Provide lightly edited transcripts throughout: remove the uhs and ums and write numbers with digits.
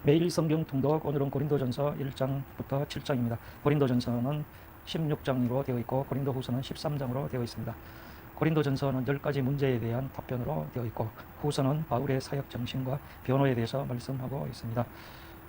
매일 성경 통독. 오늘은 고린도전서 1장부터 7장입니다. 고린도전서는 16장으로 되어 있고 고린도후서는 13장으로 되어 있습니다. 고린도전서는 10가지 문제에 대한 답변으로 되어 있고 후서는 바울의 사역 정신과 변호에 대해서 말씀하고 있습니다.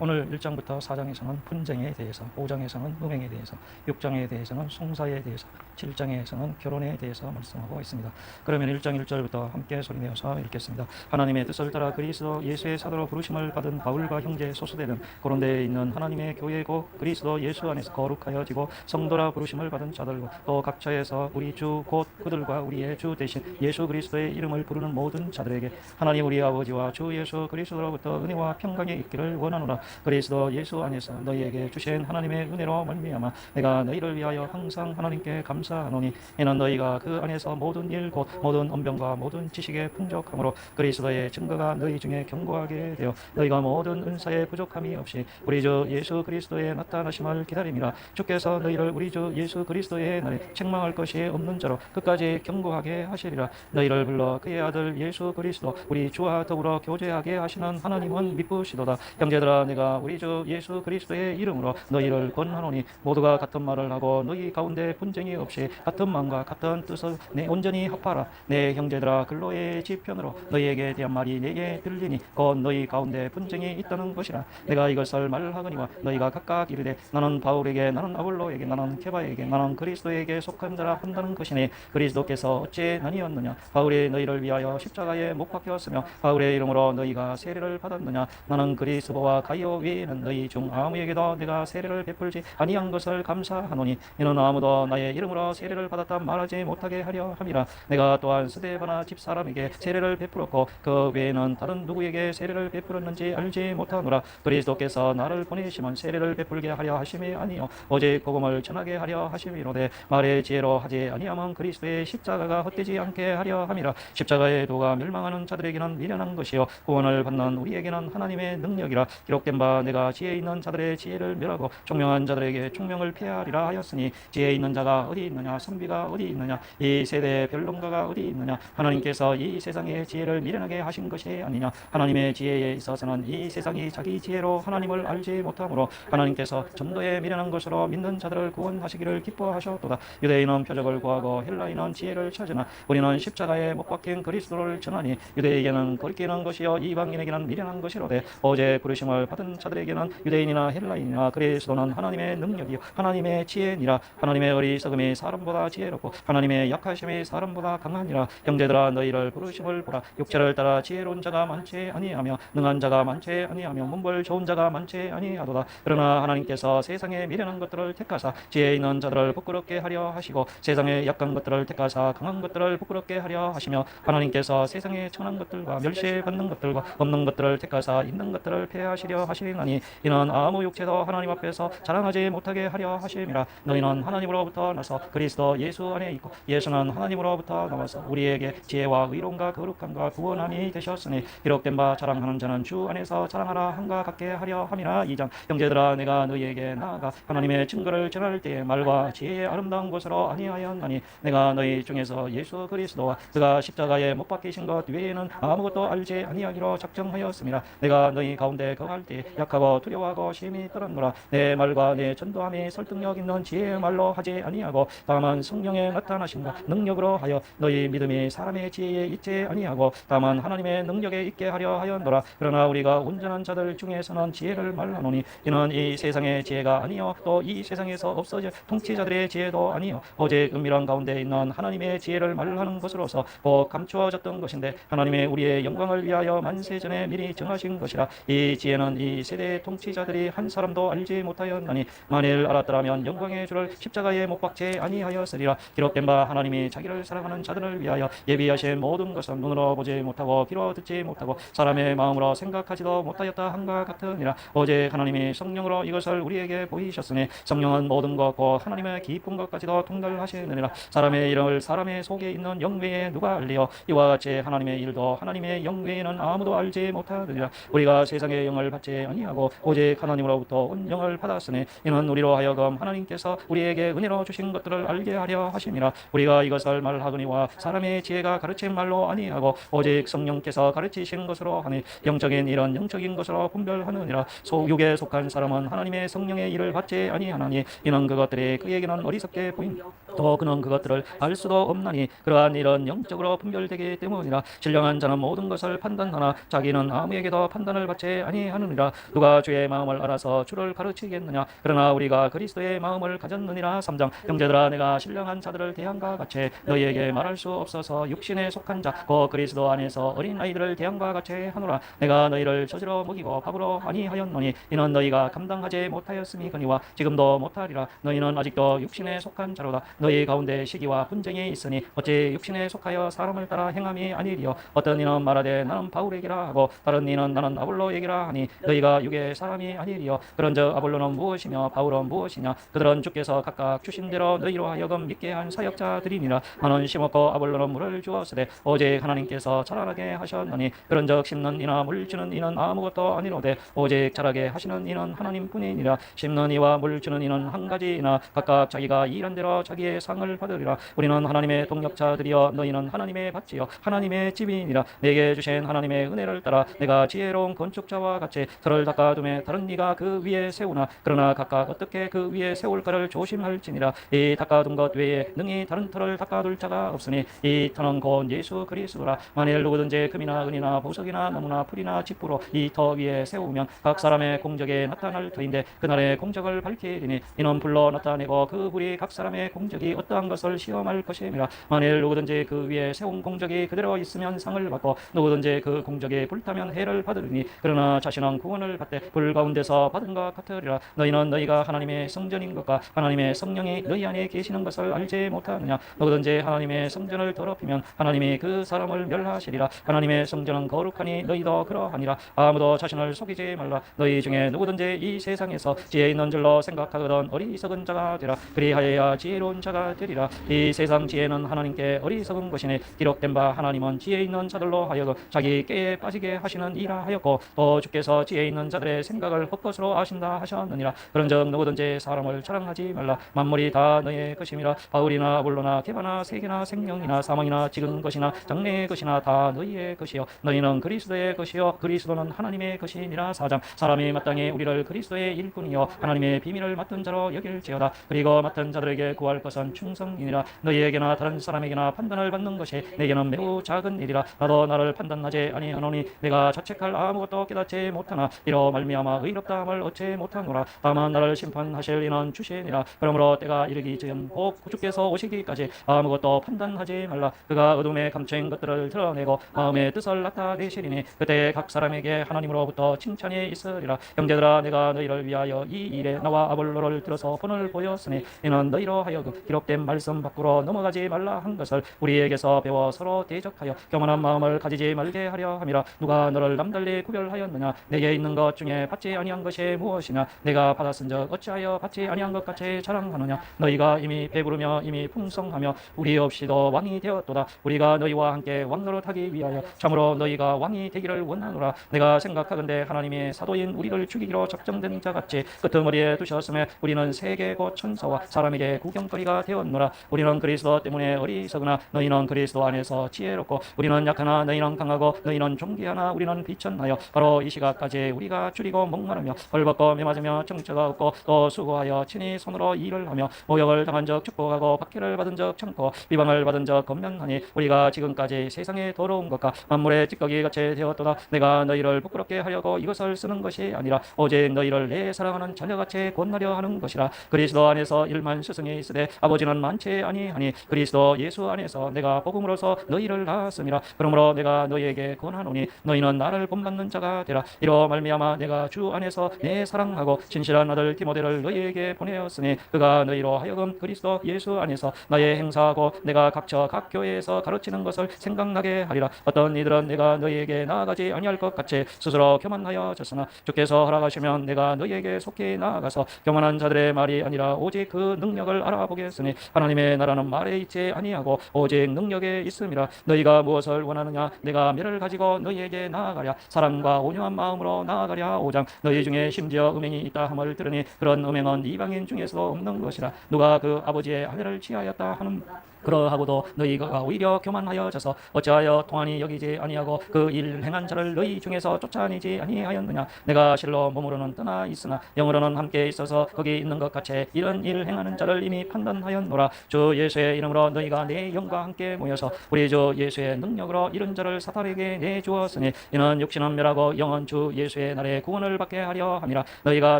오늘 1장부터 4장에서는 분쟁에 대해서, 5장에서는 음행에 대해서, 6장에 대해서는 송사에 대해서, 7장에서는 결혼에 대해서 말씀하고 있습니다. 그러면 1장 1절부터 함께 소리내어서 읽겠습니다. 하나님의 뜻을 따라 그리스도 예수의 사도로 부르심을 받은 바울과 형제 소수되는 고린도에 있는 하나님의 교회고 그리스도 예수 안에서 거룩하여지고 성도라 부르심을 받은 자들과 또 각처에서 우리 주 곧 그들과 우리의 주 대신 예수 그리스도의 이름을 부르는 모든 자들에게 하나님 우리 아버지와 주 예수 그리스도로부터 은혜와 평강이 있기를 원하노라. 그리스도 예수 안에서 너희에게 주신 하나님의 은혜로 말미암아 내가 너희를 위하여 항상 하나님께 감사하노니 이는 너희가 그 안에서 모든 일 곧 모든 언변과 모든 지식에 풍족함으로 그리스도의 증거가 너희 중에 견고하게 되어 너희가 모든 은사에 부족함이 없이 우리 주 예수 그리스도의 나타나심을 기다림이라. 주께서 너희를 우리 주 예수 그리스도의 날에 책망할 것이 없는 자로 끝까지 견고하게 하시리라. 너희를 불러 그의 아들 예수 그리스도 우리 주와 더불어 교제하게 하시는 하나님은 미쁘시도다. 형제들아 내가 우리 주 예수 그리스도의 이름으로 너희를 권하노니 모두가 같은 말을 하고 너희 가운데 분쟁이 없이 같은 마음과 같은 뜻을 내 온전히 합하라. 내 형제들아 근로의 지편으로 너희에게 대한 말이 내게 들리니 곧 너희 가운데 분쟁이 있다는 것이라. 내가 이것을 말하거니와 너희가 각각 이르되 나는 바울에게 나는 아볼로에게 나는 케바에게 나는 그리스도에게 속한 자라 한다는 것이니 그리스도께서 어찌 나뉘었느냐. 바울이 너희를 위하여 십자가에 못 박혔으며 바울의 이름으로 너희가 세례를 받았느냐. 나는 그리스도와 가이오 외에는 너희 중 아무에게도 내가 세례를 베풀지 아니한 것을 감사하노니 이는 아무도 나의 이름으로 세례를 받았다 말하지 못하게 하려 함이라. 내가 또한 스데바나 집사람에게 세례를 베풀었고 그 외에는 다른 누구에게 세례를 베풀었는지 알지 못하노라. 그리스도께서 나를 보내시면 세례를 베풀게 하려 하심이 아니요 오직 복음을 전하게 하려 하심이로되 말의 지혜로 하지 아니하면 그리스도의 십자가가 헛되지 않게 하려 함이라. 십자가의 도가 멸망하는 자들에게는 미련한 것이요 구원을 받는 우리에게는 하나님의 능력이라. 기록된 바 내가 지혜 있는 자들의 지혜를 멸하고 총명한 자들에게 총명을 폐하리라 하였으니 지혜 있는 자가 어디 있느냐 선비가 어디 있느냐 이 세대의 변론가가 어디 있느냐. 하나님께서 이 세상의 지혜를 미련하게 하신 것이 아니냐. 하나님의 지혜에 있어서는 이 세상이 자기 지혜로 하나님을 알지 못하므로 하나님께서 전도에 미련한 것으로 믿는 자들을 구원하시기를 기뻐하셨도다. 유대인은 표적을 구하고 헬라인은 지혜를 찾으나 우리는 십자가에 못 박힌 그리스도를 전하니 유대에게는 거리끼는 것이요 이방인에게는 미련한 것이로되 오직 부르심을 받은 자들에게는 유대인이나 헬라인이나 그리스도는 하나님의 능력이요 하나님의 지혜니라. 하나님의 어리석음이 사람보다 지혜롭고 하나님의 약하심이 사람보다 강하니라. 형제들아 너희를 부르심을 보라. 육체를 따라 지혜로운 자가 많지 아니하며 능한 자가 많지 아니하며 문벌 좋은 자가 많지 아니하도다. 그러나 하나님께서 세상의 미련한 것들을 택하사 지혜 있는 자들을 부끄럽게 하려 하시고 세상의 약한 것들을 택하사 강한 것들을 부끄럽게 하려 하시며 하나님께서 세상의 천한 것들과 멸시받는 것들과 없는 것들을 택하사 있는 것들을 폐하시려 하시나니 이는 아무 육체도 하나님 앞에서 자랑하지 못하게 하려 하심이라. 너희는 하나님으로부터 나서 그리스도 예수 안에 있고 예수는 하나님으로부터 나와서 우리에게 지혜와 의로움과 거룩함과 구원함이 되셨으니 기록된 바 자랑하는 자는 주 안에서 자랑하라 함과 같게 하려 함이라. 2장 형제들아 내가 너희에게 나아가 하나님의 증거를 전할 때에 말과 지혜의 아름다운 것으로 아니하였나니 내가 너희 중에서 예수 그리스도와 그가 십자가에 못 박히신 것 외에는 아무것도 알지 아니하기로 작정하였습니다. 내가 너희 가운데 거할 때 약하고 두려워하고 심히 떨었노라. 내 말과 내 전도함이 설득력 있는 지혜의 말로 하지 아니하고 다만 성령의 나타나심과 능력으로 하여 너희 믿음이 사람의 지혜에 있지 아니하고 다만 하나님의 능력에 있게 하려 하였노라. 그러나 우리가 온전한 자들 중에서는 지혜를 말하노니 이는 이 세상의 지혜가 아니요 또 이 세상에서 없어질 통치자들의 지혜도 아니요 오직 은밀한 가운데 있는 하나님의 지혜를 말하는 것으로서 곧 감추어졌던 것인데 하나님의 우리의 영광을 위하여 만세전에 미리 정하신 것이라. 이 지혜는 이 세대의 통치자들이 한 사람도 알지 못하였나니 만일 알았더라면 영광의 주를 십자가에 못 박지 아니하였으리라. 기록된 바 하나님이 자기를 사랑하는 자들을 위하여 예비하신 모든 것은 눈으로 보지 못하고 귀로 듣지 못하고 사람의 마음으로 생각하지도 못하였다 함과 같으니라. 오직 하나님이 성령으로 이것을 우리에게 보이셨으니 성령은 모든 것 곧 하나님의 깊은 것까지도 통달하시느니라. 사람의 일을 사람의 속에 있는 영 외에 누가 알리요 이와 같이 하나님의 일도 하나님의 영 외에는 아무도 알지 못하느니라. 우리가 세상의 영을 받지 받지 아니하고 오직 하나님으로부터 온영을 받았으니 이는 우리로 하여금 하나님께서 우리에게 은혜로 주신 것들을 알게 하려 하심이라. 우리가 이것을 말하거니와 사람의 지혜가 가르친 말로 아니하고 오직 성령께서 가르치신 것으로 하니 영적인 일은 영적인 것으로 분별하느니라. 육에 속한 사람은 하나님의 성령의 일을 받지 아니하나니 이는 그것들이 그에게는 어리석게 보인 또 그는 그것들을 알 수도 없나니 그러한 일은 영적으로 분별되기 때문이라. 신령한 자는 모든 것을 판단하나 자기는 아무에게도 판단을 받지 아니하느니라. 누가 주의 마음을 알아서 주를 가르치겠느냐. 그러나 우리가 그리스도의 마음을 가졌느니라. 3장 형제들아 내가 신령한 자들을 대함과 같이 너희에게 말할 수 없어서 육신에 속한 자 곧 그리스도 안에서 어린 아이들을 대함과 같이 하노라. 내가 너희를 저지로 먹이고 밥으로 아니하였노니 이는 너희가 감당하지 못하였음이거니와 지금도 못하리라. 너희는 아직도 육신에 속한 자로다. 너희 가운데 시기와 분쟁이 있으니 어찌 육신에 속하여 사람을 따라 행함이 아니리요. 어떤 이는 말하되 나는 바울에게라 하고 다른 이는 나는 아볼로에게라 하니 너희가 육의 사람이 아니리요. 그런즉 아볼로는 무엇이며 바울은 무엇이냐. 그들은 주께서 각각 주신 대로 너희로 하여금 믿게 한 사역자들이니라. 나는 심었고 아볼로는 물을 주었으되 오직 하나님께서 자라나게 하셨노니 그런즉 심는 이나 물 주는 이는 아무것도 아니로되 오직 자라게 하시는 이는 하나님뿐이니라. 심는 이와 물 주는 이는 한 가지이나 각각 자기가 일한 대로 자기의 상을 받으리라. 우리는 하나님의 동역자들이여 너희는 하나님의 밭이요 하나님의 집이니라. 내게 주신 하나님의 은혜를 따라 내가 지혜로운 건축자와 같이 틀을 닦아둠에 다른 이가 그 위에 세우나 그러나 각각 어떻게 그 위에 세울까를 조심할지니라. 이 닦아둔 것 외에 능히 다른 틀을 닦아둘 자가 없으니 이 터는 곧 예수 그리스도라. 만일 누구든지 금이나 은이나 보석이나 나무나 풀이나 짚으로 이 터 위에 세우면 각 사람의 공적에 나타날 터인데 그날의 공적을 밝히리니 이는 불로 나타내고 그 불이 각 사람의 공적이 어떠한 것을 시험할 것임이라. 만일 누구든지 그 위에 세운 공적이 그대로 있으면 상을 받고 누구든지 그 공적이 불타면 해를 받으리니 그러나 자신은 구원을 받되 불 가운데서 받은 것 같으리라. 너희는 너희가 하나님의 성전인 것과 하나님의 성령이 너희 안에 계시는 것을 알지 못하느냐. 누구든지 하나님의 성전을 더럽히면 하나님이 그 사람을 멸하시리라. 하나님의 성전은 거룩하니 너희도 그러하니라. 아무도 자신을 속이지 말라. 너희 중에 누구든지 이 세상에서 지혜 있는 줄로 생각하거든 어리석은 자가 되라. 그리하여야 지혜로운 자가 되리라. 이 세상 지혜는 하나님께 어리석은 것이니 기록된 바 하나님은 지혜 있는 자들로 하여금 자기 깨에 빠지게 하시는 이라 하였고 또 주께서 지혜 있는 자들의 생각을 헛것으로 아신다 하셨느니라. 그런즉 누구든지 사람을 자랑하지 말라. 만물이 다 너의 것임이라. 바울이나 아볼로나 게바나 세계나 생명이나 사망이나 지금 것이나 장래의 것이나 다 너희의 것이요 너희는 그리스도의 것이요 그리스도는 하나님의 것이니라. 4장 사람이 마땅히 우리를 그리스도의 일꾼이요 하나님의 비밀을 맡은 자로 여길지어다. 그리고 맡은 자들에게 구할 것은 충성이니라. 너희에게나 다른 사람에게나 판단을 받는 것이 내게는 매우 작은 일이라. 나도 나를 판단하지 아니하노니 내가 자책할 아무것도 깨닫지 못하나 이로 말미암아 의롭다함을 얻지 못하노라. 다만 나를 심판하실 이는 주시니라. 그러므로 때가 이르기 전 곧 주께서 오시기까지 아무것도 판단하지 말라. 그가 어둠에 감추인 것들을 드러내고 마음의 뜻을 나타내시리니 그때 각 사람에게 하나님으로부터 칭찬이 있으리라. 형제들아 내가 너희를 위하여 이 일에 나와 아볼로를 들어서 본을 보였으니 이는 너희로 하여금 기록된 말씀 밖으로 넘어가지 말라 한 것을 우리에게서 배워 서로 대적하여 교만한 마음을 가지지 말게 하려 함이라. 누가 너를 남달리 구별하였느냐. 내게 있는 것 중에 받지 아니한 것이 무엇이냐. 내가 받았은즉 어찌하여 받지 아니한 것 같이 자랑하느냐. 너희가 이미 배부르며 이미 풍성하며 우리 없이도 왕이 되었도다. 우리가 너희와 함께 왕노릇하기 위하여 참으로 너희가 왕이 되기를 원하노라. 내가 생각하건대 하나님이 사도인 우리를 죽이기로 작정된 자같이 끄트머리에 두셨음에 우리는 세계 곧 천사와 사람에게 구경거리가 되었노라. 우리는 그리스도 때문에 어리석으나 너희는 그리스도 안에서 지혜롭고 우리는 약하나 너희는 강하고 너희는 존귀하나 우리는 비천하여 바로 이 시각까지 우리가 줄이고 목마르며 벌받고 매맞으며 정처가 없고 또 수고하여 친히 손으로 일을 하며 모욕을 당한 적 축복하고 박해를 받은 적 참고 비방을 받은 적 건면하니 우리가 지금까지 세상의 더러운 것과 만물의 찌꺼기 같이 되었도다. 내가 너희를 부끄럽게 하려고 이것을 쓰는 것이 아니라 오직 너희를 내 사랑하는 자녀같이 권하려 하는 것이라. 그리스도 안에서 일만 스승이 있으되 아버지는 많지 아니하니 그리스도 예수 안에서 내가 복음으로서 너희를 낳았음이라. 그러므로 내가 너희에게 권하노니 너희는 나를 본받는 자가 되라. 이로 말미암아 내가 주 안에서 내 사랑하고 진실한 아들 디모데를 너희에게 보내었으니 그가 너희로 하여금 그리스도 예수 안에서 나의 행사하고 내가 각처 각 교회에서 가르치는 것을 생각나게 하리라. 어떤 이들은 내가 너희에게 나아가지 아니할 것 같이 스스로 교만하여 졌으나 주께서 허락하시면 내가 너희에게 속히 나아가서 교만한 자들의 말이 아니라 오직 그 능력을 알아보게 하겠으니 하나님의 나라는 말에 있지 아니하고 오직 능력에 있음이라. 너희가 무엇을 원하느냐? 내가 멸을 가지고 너희에게 나아가랴. 사랑과 온유한 마음으로 나아가랴. 5장. 너희 중에 심지어 음행이 있다 함을 들으니 그런 음행은 이방인 중에서도 없는 것이라. 누가 그 아버지의 아내를 취하였다 하는 그러하고도 너희가 오히려 교만하여져서 어찌하여 통한이 여기지 아니하고 그 일 행한 자를 너희 중에서 쫓아내지 아니하였느냐? 내가 실로 몸으로는 떠나 있으나 영으로는 함께 있어서 거기 있는 것 같이 이런 일을 행하는 자를 이미 판단하였노라. 주 예수의 이름으로 너희가 내 영과 함께 모여서 우리 주 예수의 능력으로 이런 자를 사탄에게 내주었으니 이는 육신은 멸하고 영은 주 예수의 날에 구원을 받게 하려 함이라. 너희가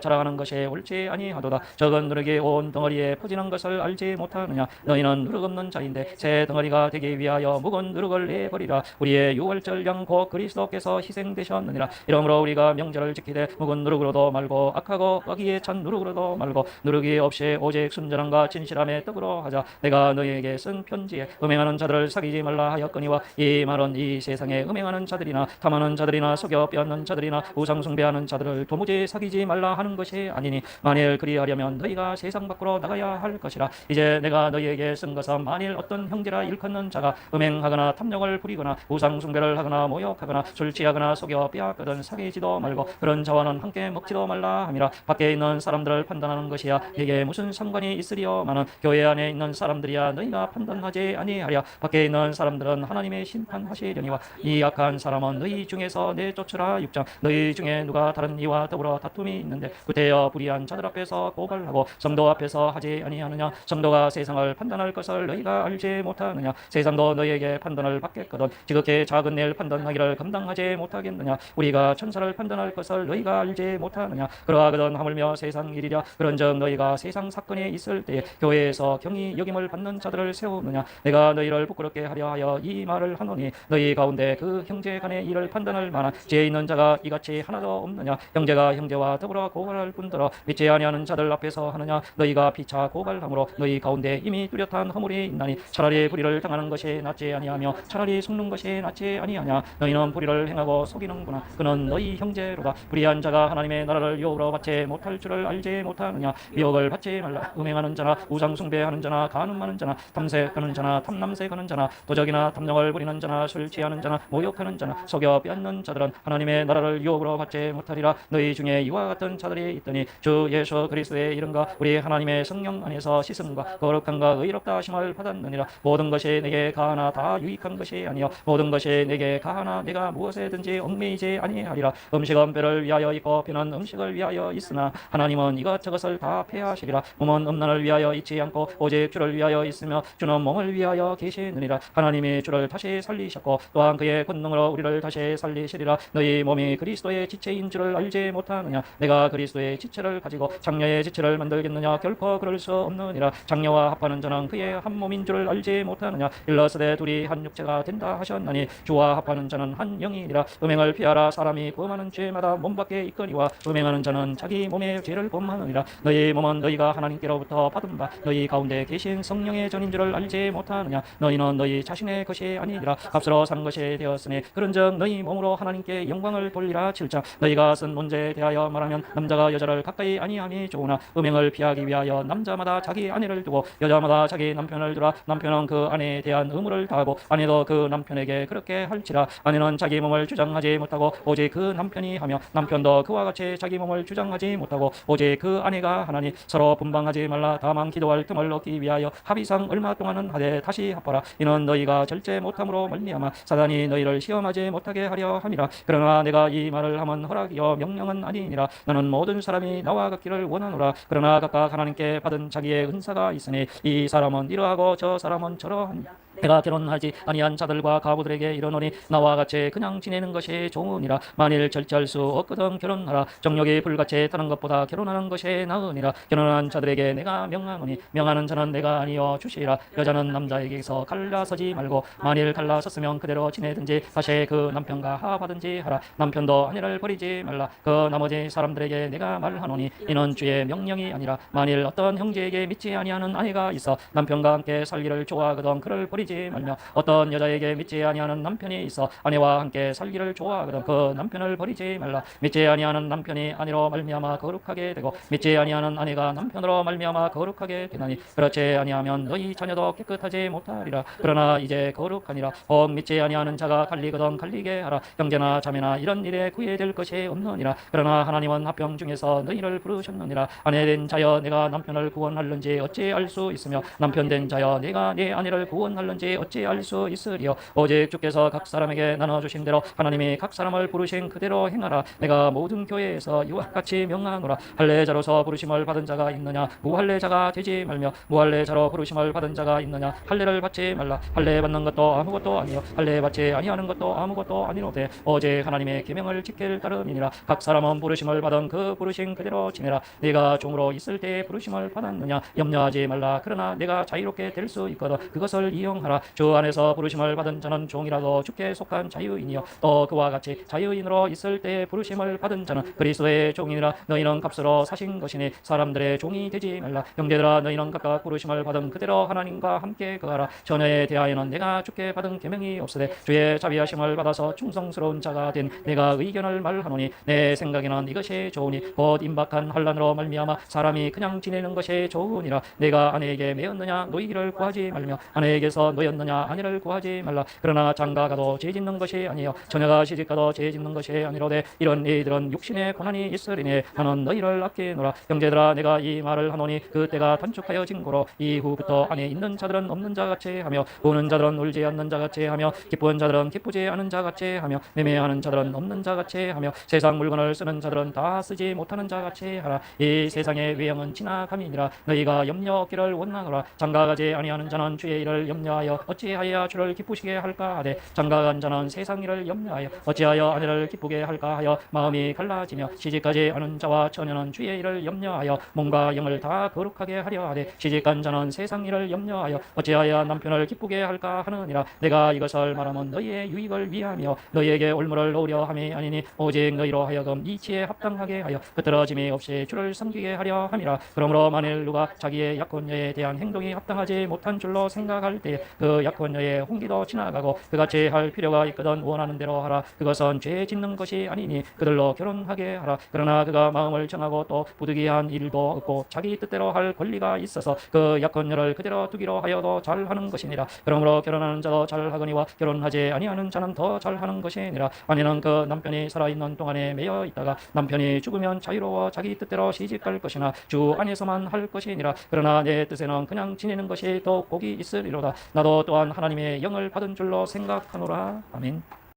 자랑하는 것이 옳지 아니하도다. 적은 누룩이 온 덩어리에 퍼지는 것을 알지 못하느냐? 너희는 누룩 없는 자인데 새 덩어리가 되기 위하여 묵은 누룩을 내버리라. 우리의 유월절 양 곧 그리스도께서 희생되셨느니라. 이러므로 우리가 명절을 지키되 묵은 누룩으로도 말고 악하고 어기에 찬 누룩으로도 말고 누룩이 없이 오직 순전함과 진실함의 떡으로 하자. 내가 너희에게 쓴 편지에 음행하는 자들을 사귀지 말라 하였거니와 이 말은 이 세상에 음행하는 자들이나 탐하는 자들이나 속여 빼앗는 자들이나 우상 숭배하는 자들을 도무지 사귀지 말라 하는 것이 아니니 만일 그리하려면 너희가 세상 밖으로 나가야 할 것이라. 이제 내가 너희에게 쓴 것은 만일 어떤 형제라 일컫는 자가 음행하거나 탐욕을 부리거나 우상 숭배를 하거나 모욕하거나 술 취하거나 속여 빼앗거든 사귀지도 말고 그런 자와는 함께 먹지도 말라 함이라. 밖에 있는 사람들을 판단하는 것이야 이게 무슨 상관이 있으리요마는 교회 안에 있는 사람들이야 너희가 판단하지 아니하랴. 밖에 있는 사람들은 하나님의 심판하시려니와 이 악한 사람은 너희 중에서 내쫓으라. 6장. 너희 중에 누가 다른 이와 더불어 다툼이 있는데 구태여 불의한 자들 앞에서 고발하고 성도 앞에서 하지 아니하느냐? 성도가 세상을 판단할 것을 너희가 알지 못하느냐? 세상도 너희에게 판단을 받겠거든 지극히 작은 일 판단하기를 감당하지 못하겠느냐? 우리가 천사를 판단할 것을 너희가 알지 못하느냐? 그러하거든 하물며 세상 일이랴. 그런즉 너희가 세상 사건이 있을 때에 교회에서 경히 여김을 받는 자들을 세우느냐? 내가 너희를 부끄럽게 하려 하여 이 말을 하노니 너희 가운데 그 형제 간의 일을 판단할 만한 지혜 있는 자가 이같이 하나도 없느냐? 형제가 형제와 더불어 고발할 뿐더러 믿지 아니하는 자들 앞에서 하느냐? 너희가 피차 고발함으로 너희 가운데 이미 뚜렷한 허물이 있나니 차라리 불의를 당하는 것이 낫지 아니하며 차라리 속는 것이 낫지 아니하냐? 너희는 불의를 행하고 속이는구나. 그는 너희 형제로다. 불의한 자가 하나님의 나라를 유혹으로 받지 못할 줄을 알지 못하느냐? 유혹을 받지 말라. 음행하는 자나 우상 숭배하는 자나 간음하는 자나 탐색하는 자나 탐남색하는 자나 도적이나 탐욕을 부리는 자나 술 취하는 자나 모욕하는 자나 속여 빼앗는 자들은 하나님의 나라를 유혹으로 받지 못하리라. 너희 중에 이와 같은 자들이 있더니 주 예수 그리스도의 이름과 우리 하나님의 성령 안에서 씻음과 거룩함과 의롭다 하심을 받았느니라. 모든 것이 내게 가하나 다 유익한 것이 아니요 모든 것이 내게 가하나 내가 무엇에든지 얽매이지 아니하리라. 음식은 뼈를 위하여 있고 뼈는 음식을 위하여 있으나 하나님은 이것저것을 다 폐하시리라. 몸은 음란을 위하여 있지 않고 오직 주를 위하여 있으며 주는 몸을 위하여 계시느니라. 하나님이 주를 다시 살리셨고 또한 그의 권능으로 우리를 다시 살리시리라. 너희 몸이 그리스도의 지체인 줄을 알지 못하느냐? 내가 그리스도의 지체를 가지고 장녀의 지체를 만들겠느냐? 결코 그럴 수 없느니라. 장녀와 합하는 자는 그의 한 몸인 줄을 알지 못하느냐? 일러스되 둘이 한 육체가 된다 하셨나니 주와 합하는 자는 한 영이니라. 음행을 피하라. 사람이 범하는 죄마다 몸 밖에 있거니와 음행하는 자는 자기 몸의 죄를 범하느니라. 너희 몸은 너희가 하나님께로부터 받은 바 너희 가운데 계신 성령의 전인 줄을 알지 못하느냐? 너희는 너희 자신의 것이 아니라 값으로 산 것이 되었으니 그런즉 너희 몸으로 하나님께 영광을 돌리라. 7장. 너희가 쓴 문제에 대하여 말하면 남자가 여자를 가까이 아니함이 좋으나 음행을 피하기 위하여 남자마다 자기 아내를 두고 여자마다 자기 남편을 두라. 남편은 그 아내에 대한 의무를 다하고 아내도 그 남편에게 그렇게 할지라. 아내는 자기 몸을 주장하지 못하고 오직 그 남편이 하며 남편도 그와 같이 자기 몸을 주장하지 못하고 오직 그 아내가 하나니 서로 분방하지 말라. 다만 기도할 틈을 얻기 위하여 합의상 얼마 동안은 하되 다시 합하라. 이는 너희가 절제 못함으로 말미암아 사단이 너희를 시험하지 못하게 하려 함이라. 그러나 내가 이 말을 하면 허락이요 명령은 아니니라. 나는 모든 사람이 나와 같기를 원하노라. 그러나 각각 하나님께 받은 자기의 은사가 있으니 이 사람은 이러하고 저 사람은 저러하니 내가 결혼하지 아니한 자들과 가부들에게 이르노니 나와 같이 그냥 지내는 것이 좋으니라. 만일 절제할 수 없거든 결혼하라. 정욕이 불같이 타는 것보다 결혼하는 것이 나으니라. 결혼한 자들에게 내가 명하노니 명하는 자는 내가 아니여 주시라. 여자는 남자에게서 갈라서지 말고 만일 갈라섰으면 그대로 지내든지 다시 그 남편과 하하든지 하라. 남편도 아내를 버리지 말라. 그 나머지 사람들에게 내가 말하노니 이는 주의 명령이 아니라 만일 어떤 형제에게 믿지 아니하는 아내가 있어 남편과 함께 살기를 좋아하거든 그를 버리지 버리지 말며 어떤 여자에게 믿지 아니하는 남편이 있어 아내와 함께 살기를 좋아하거든 그 남편을 버리지 말라. 믿지 아니하는 남편이 아내로 말미암아 거룩하게 되고 믿지 아니하는 아내가 남편으로 말미암아 거룩하게 되나니 그렇지 아니하면 너희 자녀도 깨끗하지 못하리라. 그러나 이제 거룩하니라. 혹 믿지 아니하는 자가 갈리거든 갈리게 하라. 형제나 자매나 이런 일에 구애될 것이 없느니라. 그러나 하나님은 합병 중에서 너희를 부르셨느니라. 아내된 자여 내가 남편을 구원할는지 어찌 알 수 있으며 남편된 자여 내가 내 아내를 구원할는지 어찌 알 수 있으리요. 오직 주께서 각 사람에게 나눠주신 대로 하나님이 각 사람을 부르신 그대로 행하라. 내가 모든 교회에서 이와 같이 명하노라. 할례자로서 부르심을 받은 자가 있느냐 무할례자가 되지 말며 무할례자로 부르심을 받은 자가 있느냐 할례를 받지 말라. 할례 받는 것도 아무것도 아니요 할례 받지 아니하는 것도 아무것도 아니로되 오직 하나님의 계명을 지킬 따름이니라. 각 사람은 부르심을 받은 그 부르심 그대로 지내라. 네가 종으로 있을 때에 부르심을 받았느냐 염려하지 말라. 그러나 내가 자유롭게 될 수 있거든 그것을 이용하라. 주 안에서 부르심을 받은 자는 종이라도 주께 속한 자유인이요 또 그와 같이 자유인으로 있을 때에 부르심을 받은 자는 그리스도의 종이니라. 너희는 값으로 사신 것이니 사람들의 종이 되지 말라. 형제들아 너희는 각각 부르심을 받은 그대로 하나님과 함께 거하라. 전에 대하여는 내가 주께 받은 계명이 없으되 주의 자비하심을 받아서 충성스러운 자가 된 내가 의견을 말하노니 내 생각에는 이것이 좋으니 곧 임박한 환난으로 말미암아 사람이 그냥 지내는 것이 좋으니라. 내가 아내에게 매었느냐 노이기를 구하지 말며 아내에게서 노였느냐 아내를 구하지 말라. 그러나 장가가도 죄짓는 것이 아니요 처녀가 시집가도 죄짓는 것이 아니로되 이런 이들은 육신의 고난이 있으리니 나는 너희를 아끼노라. 형제들아 내가 이 말을 하노니 그 때가 단축하여 진고로 이후부터 안에 있는 자들은 없는 자같이 하며 우는 자들은 울지 않는 자같이 하며 기쁜 자들은 기쁘지 않은 자같이 하며 매매하는 자들은 없는 자같이 하며 세상 물건을 쓰는 자들은 다 쓰지 못하는 자같이 하라. 이 세상의 외형은 지나감이니라. 너희가 염려 없기를 원하노라. 장가가지 아니하는 자는 주의 일을 염려하여 어찌하여 주를 기쁘시게 할까 하되 장가간 자는 세상 일을 염려하여 어찌하여 아내를 기쁘게 할까 하여 마음이 갈라지며 시집가지 않은 자와 처녀는 주의 일을 염려하여 몸과 영을 다 거룩하게 하려 하되 시집간 자는 세상 일을 염려하여 어찌하여 남편을 기쁘게 할까 하느니라. 내가 이것을 말하면 너희의 유익을 위하며 너희에게 올무를 놓으려 함이 아니니 오직 너희로 하여금 이치에 합당하게 하여 끄트러짐이 없이 주를 섬기게 하려 함이라. 그러므로 만일 누가 자기의 약혼녀에 대한 행동이 합당하지 못한 줄로 생각할 때 그 약혼녀의 홍기도 지나가고 그같이 할 필요가 있거든 원하는 대로 하라. 그것은 죄 짓는 것이 아니니 그들로 결혼하게 하라. 그러나 그가 마음을 정하고 또 부득이한 일도 없고 자기 뜻대로 할 권리가 있어서 그 약혼녀를 그대로 두기로 하여도 잘하는 것이니라. 그러므로 결혼하는 자도 잘하거니와 결혼하지 아니하는 자는 더 잘하는 것이니라. 아내는 그 남편이 살아있는 동안에 매여 있다가 남편이 죽으면 자유로워 자기 뜻대로 시집갈 것이나 주 안에서만 할 것이니라. 그러나 내 뜻에는 그냥 지내는 것이 더 복이 있으리로다. 나도 또한 하나님의 영을 받은 줄로 생각하노라. 아멘.